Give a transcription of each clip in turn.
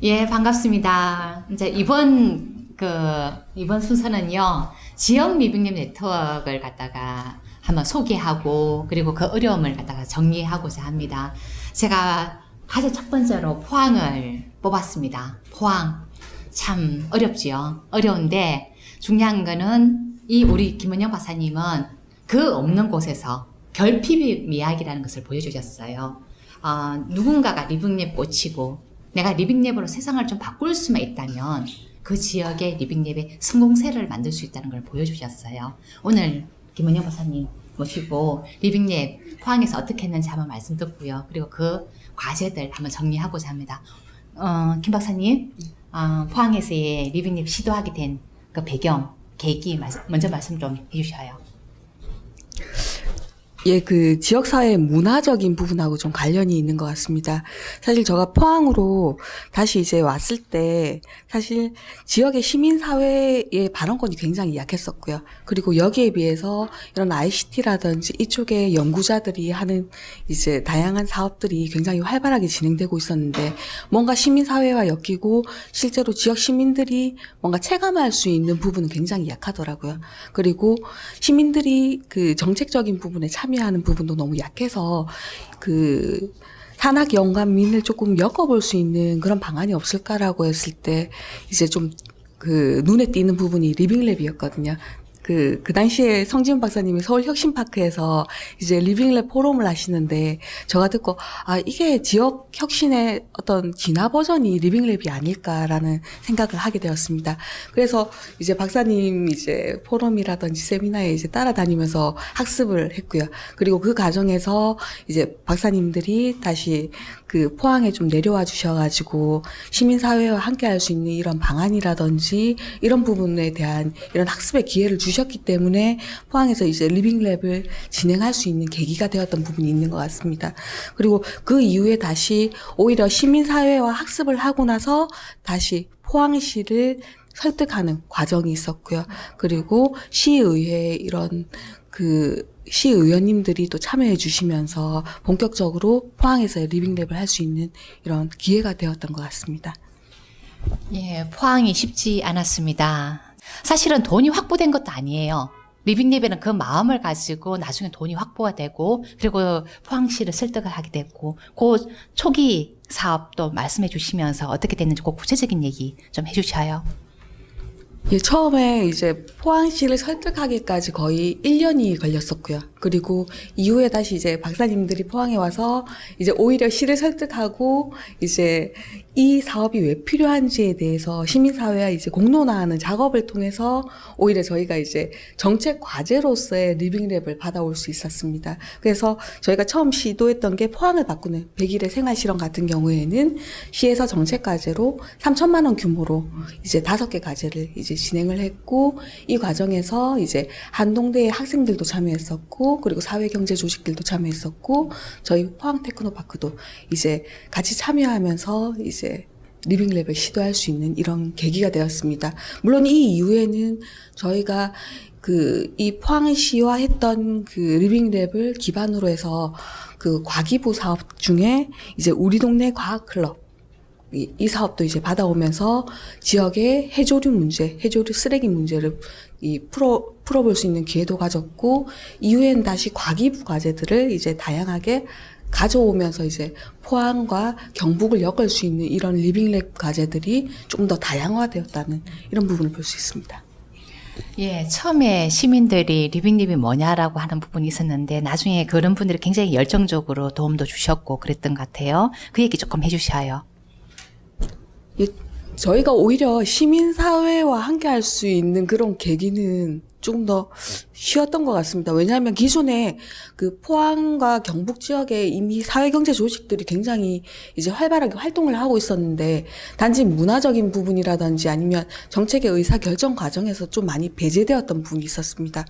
예, 반갑습니다. 이제 이번 순서는요, 지역 리빙랩 네트워크를 갖다가 한번 소개하고, 그리고 그 어려움을 갖다가 정리하고자 합니다. 제가 가장 첫 번째로 포항을 뽑았습니다. 포항. 참 어렵지요. 어려운데, 중요한 거는 우리 김은영 박사님은 그 없는 곳에서 결핍의 이야기라는 것을 보여주셨어요. 누군가가 리빙랩 꽂히고, 내가 리빙랩으로 세상을 좀 바꿀 수만 있다면 그 지역의 리빙랩의 성공세를 만들 수 있다는 걸 보여주셨어요. 오늘 김은영 박사님 모시고 리빙랩 포항에서 어떻게 했는지 한번 말씀 듣고요. 그리고 그 과제들 한번 정리하고자 합니다. 김 박사님, 포항에서의 리빙랩 시도하게 된 그 배경, 계기 먼저 말씀 좀 해주셔요. 예, 그 지역사회 문화적인 부분하고 좀 관련이 있는 것 같습니다. 사실 제가 포항으로 다시 이제 왔을 때 사실 지역의 시민사회의 발언권이 굉장히 약했었고요. 그리고 여기에 비해서 이런 ICT라든지 이쪽의 연구자들이 하는 이제 다양한 사업들이 굉장히 활발하게 진행되고 있었는데 뭔가 시민사회와 엮이고 실제로 지역 시민들이 뭔가 체감할 수 있는 부분은 굉장히 약하더라고요. 그리고 시민들이 그 정책적인 부분에 참여하는 부분도 너무 약해서 그 산학 연관민을 조금 엮어볼 수 있는 그런 방안이 없을까라고 했을 때 이제 좀 그 눈에 띄는 부분이 리빙랩이었거든요. 그 당시에 성지훈 박사님이 서울 혁신파크에서 이제 리빙랩 포럼을 하시는데 제가 듣고 이게 지역 혁신의 어떤 진화 버전이 리빙랩이 아닐까라는 생각을 하게 되었습니다. 그래서 이제 박사님 이제 포럼이라든지 세미나에 이제 따라다니면서 학습을 했고요. 그리고 그 과정에서 이제 박사님들이 다시 그 포항에 좀 내려와 주셔가지고 시민사회와 함께 할 수 있는 이런 방안이라든지 이런 부분에 대한 이런 학습의 기회를 주셨기 때문에 포항에서 이제 리빙랩을 진행할 수 있는 계기가 되었던 부분이 있는 것 같습니다. 그리고 그 이후에 다시 오히려 시민사회와 학습을 하고 나서 다시 포항시를 설득하는 과정이 있었고요. 그리고 시의회 이런 그 시의원님들이 또 참여해 주시면서 본격적으로 포항에서 리빙랩을 할 수 있는 이런 기회가 되었던 것 같습니다. 예, 포항이 쉽지 않았습니다. 사실은 돈이 확보된 것도 아니에요. 리빙랩에는 그 마음을 가지고 나중에 돈이 확보가 되고, 그리고 포항시를 설득을 하게 됐고, 그 초기 사업도 말씀해 주시면서 어떻게 됐는지 그 구체적인 얘기 좀 해주셔요. 예, 처음에 이제 포항시를 설득하기까지 거의 1년이 걸렸었고요. 그리고 이후에 다시 이제 박사님들이 포항에 와서 이제 오히려 시를 설득하고 이제 이 사업이 왜 필요한지에 대해서 시민사회와 이제 공론화하는 작업을 통해서 오히려 저희가 이제 정책 과제로서의 리빙랩을 받아올 수 있었습니다. 그래서 저희가 처음 시도했던 게 포항을 바꾸는 100일의 생활실험 같은 경우에는 시에서 정책 과제로 3천만 원 규모로 이제 5개 과제를 이제 진행을 했고, 이 과정에서 이제 한동대의 학생들도 참여했었고, 그리고 사회경제 조직들도 참여했었고, 저희 포항 테크노파크도 이제 같이 참여하면서 이제 리빙랩을 시도할 수 있는 이런 계기가 되었습니다. 물론 이 이후에는 저희가 이 포항시와 했던 그 리빙랩을 기반으로 해서 그 과기부 사업 중에 이제 우리 동네 과학클럽 이 사업도 이제 받아오면서 지역의 해조류 문제, 해조류 쓰레기 문제를 풀어볼 수 있는 기회도 가졌고, 이후엔 다시 과기부 과제들을 이제 다양하게 가져오면서 이제 포항과 경북을 엮을 수 있는 이런 리빙랩 과제들이 좀 더 다양화되었다는 이런 부분을 볼 수 있습니다. 예, 처음에 시민들이 리빙랩이 뭐냐라고 하는 부분이 있었는데, 나중에 그런 분들이 굉장히 열정적으로 도움도 주셨고 그랬던 것 같아요. 그 얘기 조금 해주셔요. 예, 저희가 오히려 시민사회와 함께 할 수 있는 그런 계기는 조금 더 쉬웠던 것 같습니다. 왜냐하면 기존에 그 포항과 경북 지역에 이미 사회경제 조직들이 굉장히 이제 활발하게 활동을 하고 있었는데, 단지 문화적인 부분이라든지 아니면 정책의 의사결정 과정에서 좀 많이 배제되었던 부분이 있었습니다.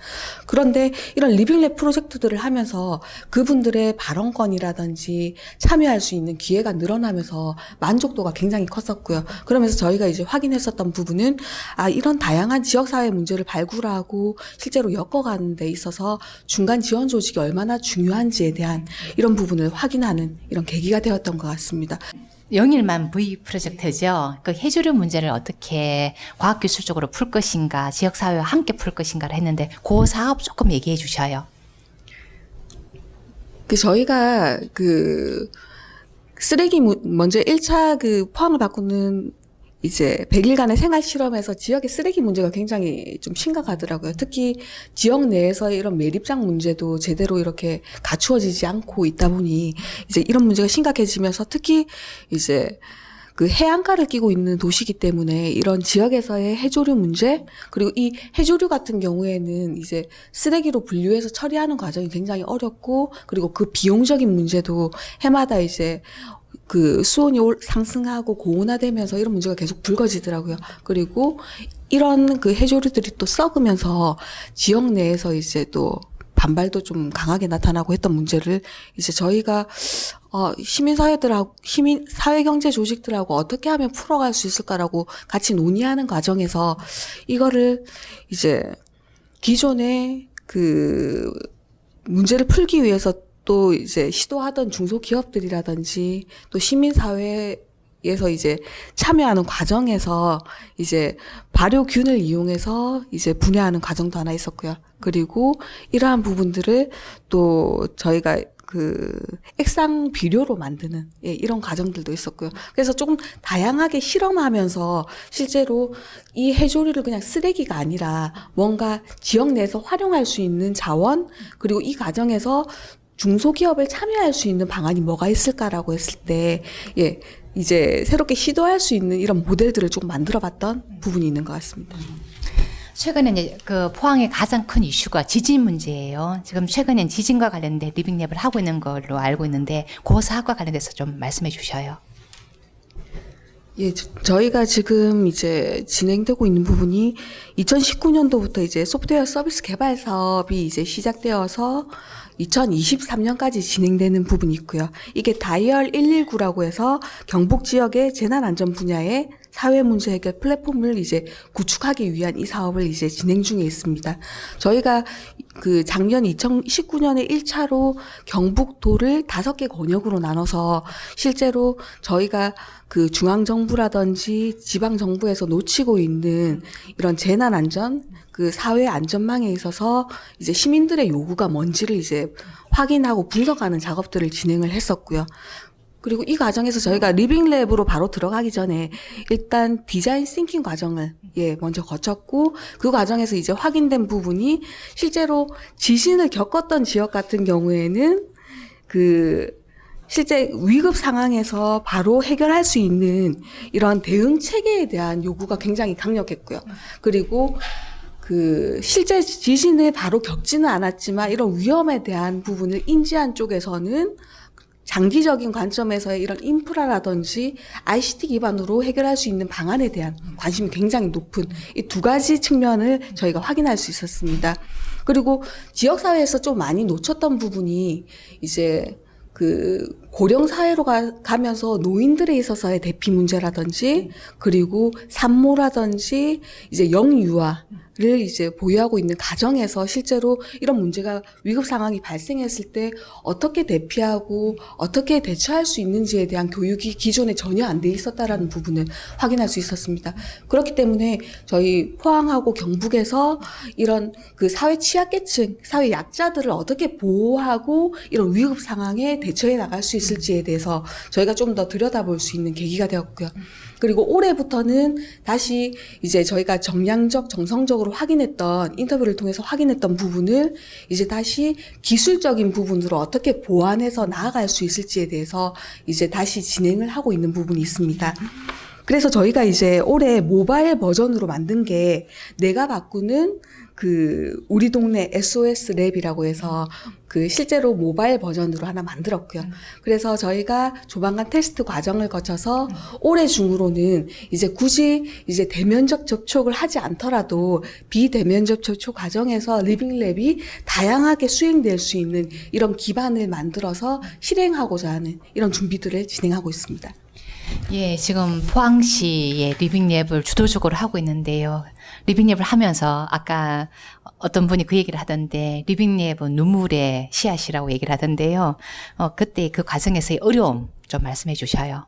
그런데 이런 리빙랩 프로젝트들을 하면서 그분들의 발언권이라든지 참여할 수 있는 기회가 늘어나면서 만족도가 굉장히 컸었고요. 그러면서 저희가 이제 확인했었던 부분은 이런 다양한 지역사회 문제를 발굴하고 실제로 엮어가는 데 있어서 중간 지원 조직이 얼마나 중요한지에 대한 이런 부분을 확인하는 이런 계기가 되었던 것 같습니다. 영일만 V 프로젝트죠. 그 해조류 문제를 어떻게 과학기술적으로 풀 것인가, 지역사회와 함께 풀 것인가를 했는데 그 사업 조금 얘기해 주셔요. 저희가 쓰레기 먼저 1차 포항을 바꾸는 이제 100일간의 생활 실험에서 지역의 쓰레기 문제가 굉장히 좀 심각하더라고요. 특히 지역 내에서 이런 매립장 문제도 제대로 이렇게 갖추어지지 않고 있다 보니 이제 이런 문제가 심각해지면서 특히 이제 해안가를 끼고 있는 도시이기 때문에 이런 지역에서의 해조류 문제, 그리고 이 해조류 같은 경우에는 이제 쓰레기로 분류해서 처리하는 과정이 굉장히 어렵고, 그리고 그 비용적인 문제도 해마다 이제 수온이 상승하고 고온화되면서 이런 문제가 계속 불거지더라고요. 그리고 이런 해조류들이 또 썩으면서 지역 내에서 이제 또 반발도 좀 강하게 나타나고 했던 문제를 이제 저희가 사회경제 조직들하고 어떻게 하면 풀어갈 수 있을까라고 같이 논의하는 과정에서 이거를 이제 기존의 문제를 풀기 위해서 또 이제 시도하던 중소기업들이라든지 또 시민사회에서 이제 참여하는 과정에서 이제 발효균을 이용해서 이제 분해하는 과정도 하나 있었고요. 그리고 이러한 부분들을 또 저희가 액상 비료로 만드는 이런 과정들도 있었고요. 그래서 조금 다양하게 실험하면서 실제로 이 해조류를 그냥 쓰레기가 아니라 뭔가 지역 내에서 활용할 수 있는 자원, 그리고 이 과정에서 중소기업을 참여할 수 있는 방안이 뭐가 있을까라고 했을 때, 이제 새롭게 시도할 수 있는 이런 모델들을 조금 만들어봤던 부분이 있는 것 같습니다. 최근에 이제 포항의 가장 큰 이슈가 지진 문제예요. 지금 최근엔 지진과 관련된 리빙랩을 하고 있는 걸로 알고 있는데 그 사업과 관련돼서 좀 말씀해 주셔요. 저희가 지금 이제 진행되고 있는 부분이 2019년도부터 이제 소프트웨어 서비스 개발 사업이 이제 시작되어서 2023년까지 진행되는 부분이 있고요. 이게 다이얼 119라고 해서 경북 지역의 재난안전 분야의 사회문제 해결 플랫폼을 이제 구축하기 위한 이 사업을 이제 진행 중에 있습니다. 저희가 작년 2019년에 1차로 경북도를 5개 권역으로 나눠서 실제로 저희가 중앙정부라든지 지방정부에서 놓치고 있는 이런 재난안전, 사회 안전망에 있어서 이제 시민들의 요구가 뭔지를 이제 확인하고 분석하는 작업들을 진행을 했었고요. 그리고 이 과정에서 저희가 리빙랩으로 바로 들어가기 전에 일단 디자인 싱킹 과정을 먼저 거쳤고, 그 과정에서 이제 확인된 부분이 실제로 지진을 겪었던 지역 같은 경우에는 실제 위급 상황에서 바로 해결할 수 있는 이런 대응 체계에 대한 요구가 굉장히 강력했고요. 그리고 실제 지진을 바로 겪지는 않았지만 이런 위험에 대한 부분을 인지한 쪽에서는 장기적인 관점에서의 이런 인프라라든지 ICT 기반으로 해결할 수 있는 방안에 대한 관심이 굉장히 높은 이 2가지 측면을 저희가 확인할 수 있었습니다. 그리고 지역사회에서 좀 많이 놓쳤던 부분이 이제 고령 사회로 가면서 노인들에 있어서의 대피 문제라든지, 그리고 산모라든지 이제 영유아를 이제 보유하고 있는 가정에서 실제로 이런 문제가 위급 상황이 발생했을 때 어떻게 대피하고 어떻게 대처할 수 있는지에 대한 교육이 기존에 전혀 안 돼 있었다라는 부분을 확인할 수 있었습니다. 그렇기 때문에 저희 포항하고 경북에서 이런 사회 취약계층, 사회 약자들을 어떻게 보호하고 이런 위급 상황에 대처해 나갈 수 있을지에 대해서 저희가 좀 더 들여다볼 수 있는 계기가 되었고요. 그리고 올해부터는 다시 이제 저희가 정성적으로 확인했던, 인터뷰를 통해서 확인했던 부분을 이제 다시 기술적인 부분으로 어떻게 보완해서 나아갈 수 있을지에 대해서 이제 다시 진행을 하고 있는 부분이 있습니다. 그래서 저희가 이제 올해 모바일 버전으로 만든 게 내가 바꾸는 우리 동네 SOS 랩이라고 해서 실제로 모바일 버전으로 하나 만들었고요. 그래서 저희가 조만간 테스트 과정을 거쳐서 올해 중으로는 이제 굳이 이제 대면적 접촉을 하지 않더라도 비대면적 접촉 과정에서 리빙랩이 다양하게 수행될 수 있는 이런 기반을 만들어서 실행하고자 하는 이런 준비들을 진행하고 있습니다. 지금 포항시의 리빙랩을 주도적으로 하고 있는데요. 리빙랩을 하면서 아까 어떤 분이 그 얘기를 하던데 리빙랩은 눈물의 씨앗이라고 얘기를 하던데요. 그때 그 과정에서의 어려움 좀 말씀해 주셔요.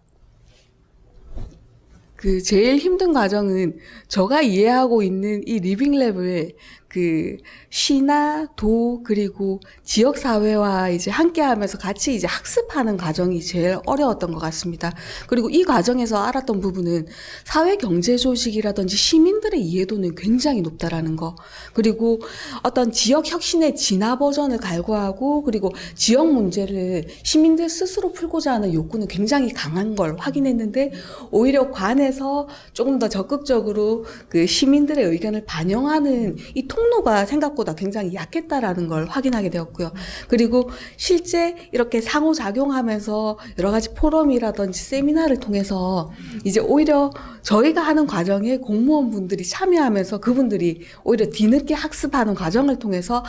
그 제일 힘든 과정은 제가 이해하고 있는 이 리빙랩을 그 시나 도 그리고 지역 사회와 이제 함께 하면서 같이 이제 학습하는 과정이 제일 어려웠던 것 같습니다. 그리고 이 과정에서 알았던 부분은 사회 경제 조직이라든지 시민들의 이해도는 굉장히 높다라는 거. 그리고 어떤 지역 혁신의 진화 버전을 갈구하고 그리고 지역 문제를 시민들 스스로 풀고자 하는 욕구는 굉장히 강한 걸 확인했는데 오히려 관에서 조금 더 적극적으로 그 시민들의 의견을 반영하는 이 통로가 생각보다 굉장히 약했다라는 걸 확인하게 되었고요. 그리고 실제 이렇게 상호작용하면서 여러 가지 포럼이라든지 세미나를 통해서 이제 오히려 저희가 하는 과정에 공무원분들이 참여하면서 그분들이 오히려 뒤늦게 학습하는 과정을 통해서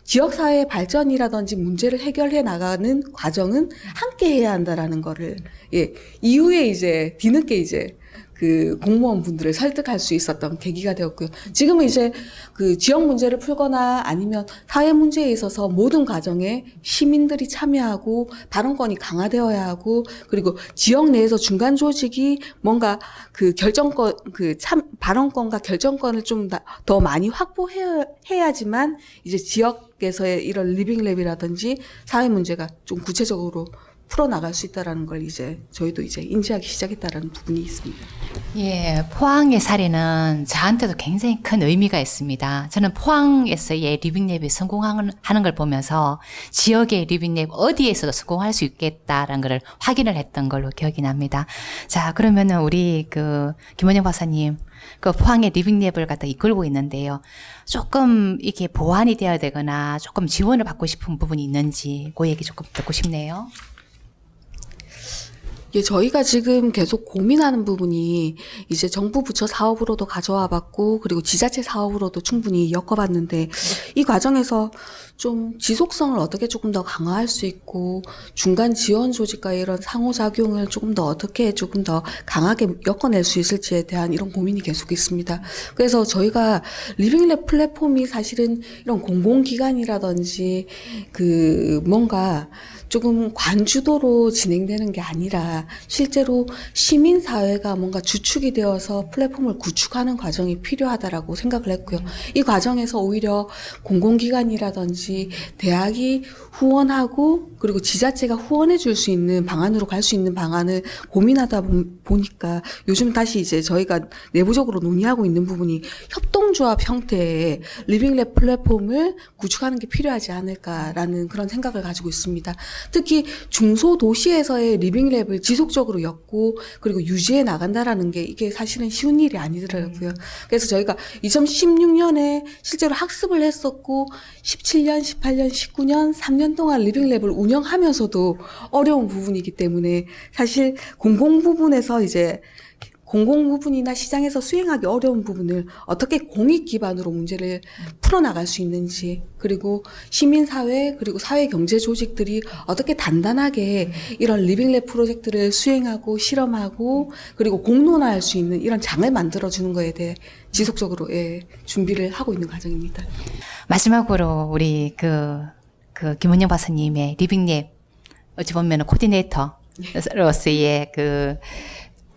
지역사회의 발전이라든지 문제를 해결해 나가는 과정은 함께 해야 한다라는 거를 이후에 이제 뒤늦게 이제 그 공무원분들을 설득할 수 있었던 계기가 되었고요. 지금은 이제 그 지역 문제를 풀거나 아니면 사회 문제에 있어서 모든 과정에 시민들이 참여하고 발언권이 강화되어야 하고 그리고 지역 내에서 중간 조직이 뭔가 그 결정권, 발언권과 결정권을 좀 더 많이 확보해야지만 이제 지역에서의 이런 리빙랩이라든지 사회 문제가 좀 구체적으로 풀어나갈 수 있다라는 걸 이제 저희도 이제 인지하기 시작했다라는 부분이 있습니다. 예, 포항의 사례는 저한테도 굉장히 큰 의미가 있습니다. 저는 포항에서의 리빙랩이 성공하는 걸 보면서 지역의 리빙랩 어디에서도 성공할 수 있겠다라는 걸 확인을 했던 걸로 기억이 납니다. 자, 그러면은 우리 그 김원영 박사님, 그 포항의 리빙랩을 갖다 이끌고 있는데요. 조금 이렇게 보완이 되어야 되거나 조금 지원을 받고 싶은 부분이 있는지 그 얘기 조금 듣고 싶네요. 예, 저희가 지금 계속 고민하는 부분이 이제 정부 부처 사업으로도 가져와 봤고 그리고 지자체 사업으로도 충분히 엮어봤는데 이 과정에서 좀 지속성을 어떻게 조금 더 강화할 수 있고 중간 지원 조직과의 이런 상호작용을 조금 더 어떻게 조금 더 강하게 엮어낼 수 있을지에 대한 이런 고민이 계속 있습니다. 그래서 저희가 리빙랩 플랫폼이 사실은 이런 공공기관이라든지 그 뭔가 조금 관주도로 진행되는 게 아니라 실제로 시민사회가 뭔가 주축이 되어서 플랫폼을 구축하는 과정이 필요하다라고 생각을 했고요. 이 과정에서 오히려 공공기관이라든지 대학이 후원하고 그리고 지자체가 후원해 줄 수 있는 방안으로 갈 수 있는 방안을 고민하다 보니까 요즘 다시 이제 저희가 내부적으로 논의하고 있는 부분이 협동조합 형태의 리빙랩 플랫폼을 구축하는 게 필요하지 않을까라는 그런 생각을 가지고 있습니다. 특히 중소도시에서의 리빙랩을 지속적으로 엮고 그리고 유지해 나간다라는 게 이게 사실은 쉬운 일이 아니더라고요. 그래서 저희가 2016년에 실제로 학습을 했었고 17년, 18년, 19년, 3년 동안 리빙랩을 운영하면서도 어려운 부분이기 때문에 사실 공공 부분이나 시장에서 수행하기 어려운 부분을 어떻게 공익 기반으로 문제를 풀어나갈 수 있는지 그리고 시민사회 그리고 사회경제 조직들이 어떻게 단단하게 이런 리빙랩 프로젝트를 수행하고 실험하고 그리고 공론화할 수 있는 이런 장을 만들어주는 거에 대해 지속적으로 준비를 하고 있는 과정입니다. 마지막으로 우리 그 김은영 박사님의 리빙랩 어찌 보면 코디네이터로서의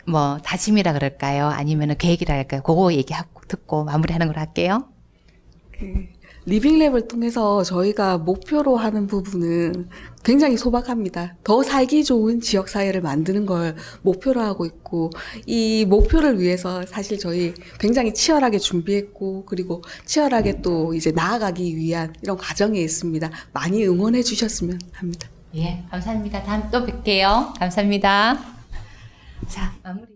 뭐 다짐이라 그럴까요? 아니면 계획이라 할까요? 그거 얘기하고 듣고 마무리하는 걸로 할게요. 리빙랩을 통해서 저희가 목표로 하는 부분은 굉장히 소박합니다. 더 살기 좋은 지역사회를 만드는 걸 목표로 하고 있고 이 목표를 위해서 사실 저희 굉장히 치열하게 준비했고 그리고 치열하게 또 이제 나아가기 위한 이런 과정에 있습니다. 많이 응원해 주셨으면 합니다. 예, 감사합니다. 다음 또 뵐게요. 감사합니다. 자, 마무리.